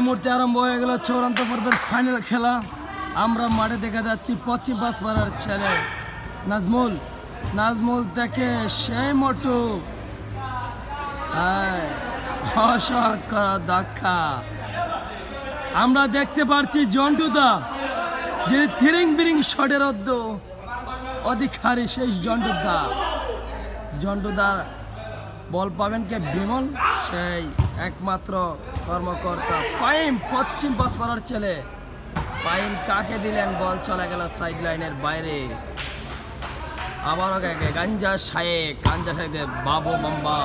মুহূর্তে আরম্ভ হয়ে গেল চূড়ান্ত পর্বের ফাইনাল খেলা। আমরা মাঠে দেখা যাচ্ছি পশ্চিম বাঁশপাড়ার ছেলে নাজমুল থেকে সেই মোটু দেখা আমরা দেখতে পাচ্ছি জন্টুদা, যিনি থিরিং বিরিং শটের অধিকারী, সেই জন্টুদা বল পাবেন কে? বিমল, সেই একমাত্র কর্মকর্তা ফাইম, পশ্চিম বাঁশপাড়ার ছেলে ফাইম কাকে দিলেন? বল চলে গেল সাইড লাইনের বাইরে। আবারও গাঞ্জা শায়েক বাবু মাম্বা,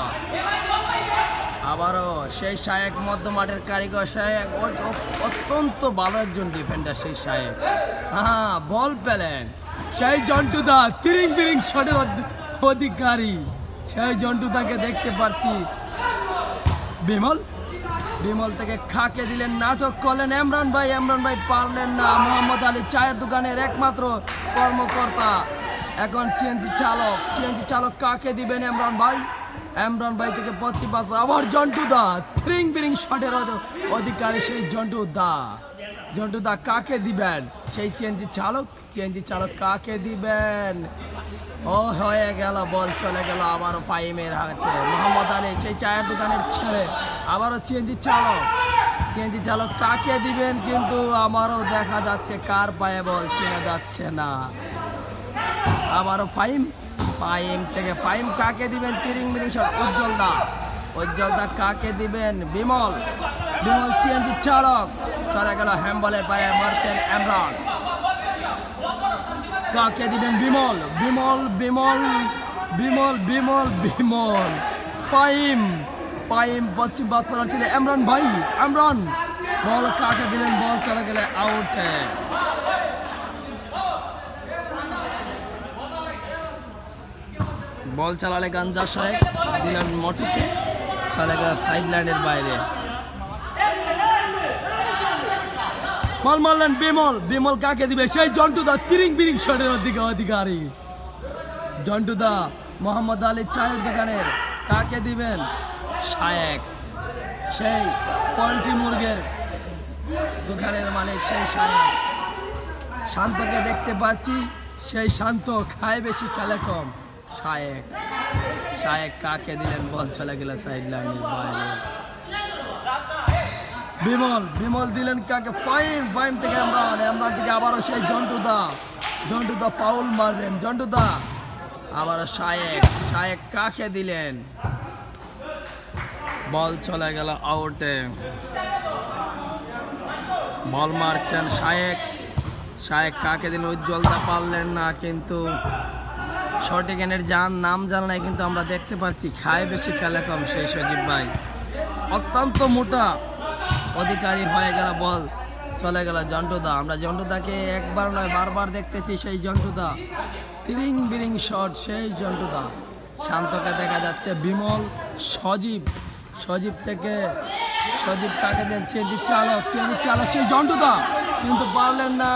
আবারও সেই শায়েক মধ্য মাঠের কারিগর শায়েক, অত্যন্ত ভালো একজন ডিফেন্ডার সেই শায়েক। হ্যাঁ, বল পেলেন সেই জন্টুদা, তিরিং বিরিং শটের অধিকারী সেই জন্টুদাকে দেখতে পাচ্ছি। বিমল থেকে খাকে দিলেন, নাটক করলেন ইমরান ভাই পারলেন না। মোহাম্মদ আলী চায়ের দোকানের একমাত্র কর্মকর্তা, এখন সিএনজি চালক কাকে দিবেন? ইমরান ভাই থেকে প্রতিবাদ। আবার জন্টুদা, থ্রিং বিরিং শটের অধিকারী সেই জন্টুদা কাকে দিবেন? সেই সিএনজি চালক কাকে দিবেন? ও হয়ে গেল, বল চলে গেল আবারও ফাইমের হাতে। মোহাম্মদ আলী সেই চায়ের দোকানের ছেলে, আবারও সিএনজি চালক কাকে দিবেন? কিন্তু আমারও দেখা যাচ্ছে কার পায়ে বল চেনা যাচ্ছে না। আবারও ফাইম থেকে ফাইম কাকে দিবেন? তিরিং বিরিং শট। উজ্জ্বলদা কাকে দিবেন? বিমল সিএনজি চালক, চলে গেল হ্যাম্বলের পায়ে মারছেন ইমরান। কাকে দিবেন? বিমল ফাইম পশ্চিম বাঁশপাড়ার ছেলে ইমরান বল কাকে দিলেন? বল চলে গেলে আউটে। বল চালালে গাঞ্জা শায়েক দিলেন মোটুকে, চলে গেল সাইড লাইনের বাইরে। বল মারলেন বিমল কাকে দিবে? সেই জন্টুদা, তিরিং বিরিং শটের অধিকারী জন্টুদা। মোহাম্মদ আলী চায়ের দোকানের কাকে দিবেন? শায়েক, সেই পোল্ট্রি মুরগের দোকানের মালিক সেই শায়েক। শান্তকে দেখতে পাচ্ছি, সেই শান্ত, খায় বেশি খেলে কম। শায়েক কাকে দিলেন? বল চলে গেল সাইড লাইনের বাইরে। বিমল দিলেন কাকে? ফাইম থেকে ইমরান থেকে আবারও সেই জন্টুদা ফাউল মারলেন। জন্টুদা আবারও শায়েক কাকে দিলেন? বল চলে গেল আউটে। বল মারছেন শায়েক কাকে দিলেন? উজ্জ্বলদা পারলেন না, কিন্তু সঠিক এনের নাম জানা নাই, কিন্তু আমরা দেখতে পাচ্ছি খায় বেশি খেলে কম সেই সজীব ভাই, অত্যন্ত মোটা অধিকারী হয়ে গেল। বল চলে গেল জন্টুদা। আমরা জন্টুদাকে একবার নয় বারবার দেখতেছি, সেই জন্টুদা, তিরিং বিরিং শট সেই জন্টুদা। শান্তকে দেখা যাচ্ছে। বিমল, সজীব থেকে কাকে দেন? সিএনজি চালক সেই জন্টুদা, কিন্তু পারলেন না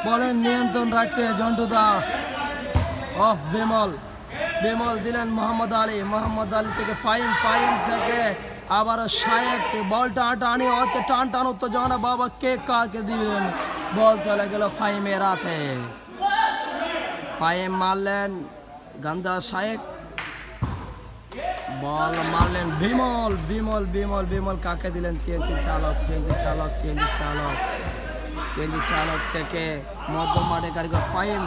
বলেন নিয়ন্ত্রণ রাখতে জন্টুদা। অফ বিমল দিলেন মোহাম্মদ আলী থেকে ফাইম থেকে আবারও শায়েক, বলটা টান উত্তেজনা, বাবা কে কাকে দিবেন? বল চলে গেল ফাইমের হাতে। ফাইম মারলেন গাঞ্জা শায়েক, বল মারলেন বিমল কাকে দিলেন? সিএনজি চালক থেকে মধ্য মাঠে কারিগর ফাইম।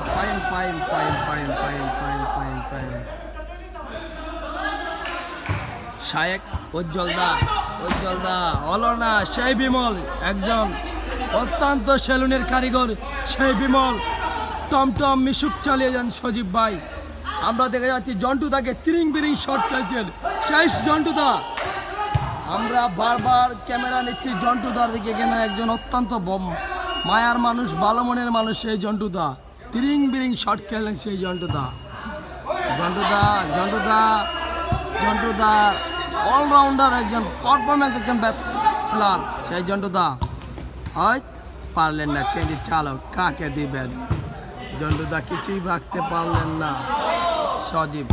শায়েক, উজ্জ্বলদা হলো না। সেই বিমল, একজন অত্যন্ত সেলুনের কারিগর সেই বিমল, টমটম মিশুক চালিয়ে যান সজীব ভাই। আমরা দেখে যাচ্ছি জন্টুদাকে তিরিং বিরিং শট খেলছেন সেই জন্টুদা। আমরা বারবার ক্যামেরা নিচ্ছি জন্টুদার দিকে, কেন একজন অত্যন্ত মায়ার মানুষ, ভালো মনের মানুষ সেই জন্টুদা, তিরিং বিরিং শট খেলেন সেই জন্টুদা অলরাউন্ডার, একজন পারফরমেন্স, একজন বেস্ট প্লেয়ার সেই জন্টুদা। হয় পারলেন না, সিএনজি চালক কাকে দিবেন? জন্টুদা কিছুই রাখতে পারলেন না। সজীব